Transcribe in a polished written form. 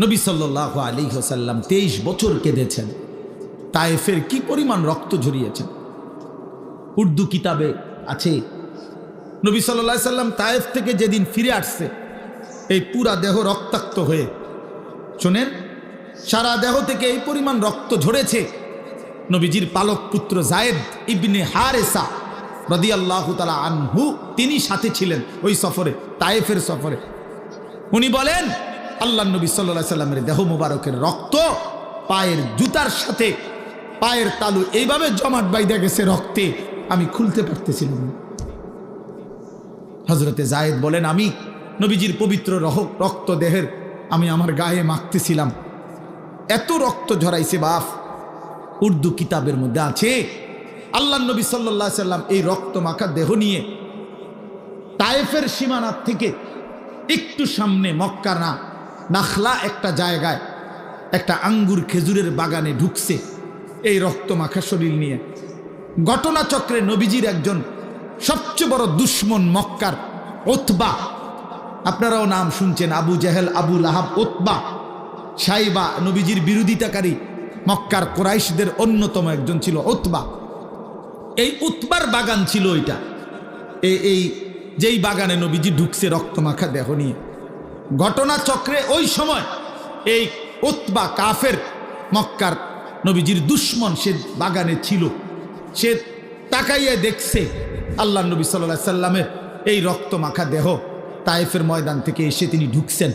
নবী সাল্লাল্লাহু আলাইহি ওয়াসাল্লাম 23 বছর কেঁদেছেন। তায়েফের কি পরিমাণ রক্ত ঝরিয়েছেন উর্দু কিতাবে আছে। নবী সাল্লাল্লাহু আলাইহি ওয়াসাল্লাম তায়েফ থেকে যেদিন ফিরে আসছে, এই পুরা দেহ রক্তাক্ত হয়ে, শোনেন, সারা দেহ থেকে এই পরিমাণ রক্ত ঝরেছে। নবীজির পালক পুত্র যায়েদ ইবনে হারেসা রাদিয়াল্লাহু তাআলা আনহু, তিনি সাথে ছিলেন ওই সফরে, তায়েফের সফরে। উনি বলেন, আল্লাহর নবী সাল্লাল্লাহু আলাইহি ওয়াসাল্লামের দেহ মোবারকের রক্ত পায়ের জুতার সাথে পায়ের তালু এইভাবে জমাট বাইধা গেছে রক্তে, আমি খুলতে পারতেছিলাম না। হযরতে যায়েদ বলেন, আমি নবীজির পবিত্র রক্ত দেহের আমি আমার গায়ে মাখতেছিলাম, এত রক্ত ঝরাইছে বাপ। উর্দু কিতাবের মধ্যে আছে, আল্লাহর নবী সাল্লাল্লাহু আলাইহি ওয়াসাল্লাম এই রক্ত মাখা দেহ নিয়ে তায়েফের সীমানা থেকে একটু সামনে মক্কা না নাখলা একটা জায়গায় একটা আঙ্গুর খেজুরের বাগানে ঢুকছে এই রক্ত মাখা শরীর নিয়ে। ঘটনাচক্রে নবীজির একজন সবচেয়ে বড় দুশ্মন মক্কার উতবা, আপনারাও নাম শুনছেন, আবু জেহেল, আবু লাহাব, উতবা, সাইবা, নবীজির বিরোধিতাকারী মক্কার কুরাইশদের অন্যতম একজন ছিল উতবা। এই উতবার বাগান ছিল ওইটা, এই যেই বাগানে নবীজি ঢুকছে রক্তমাখা দেহ নিয়ে। ঘটনাচক্রে ওই সময় এই উতবা কাফের মক্কার নবীজির দুশ্মন, সে বাগানে ছিল। সে তাকাইয়ে দেখছে আল্লাহ নবী সাল্লাল্লাহু আলাইহি ওয়াসাল্লামের এই রক্তমাখা দেহ তায়েফের ময়দান থেকে এসে তিনি ঢুকছেন।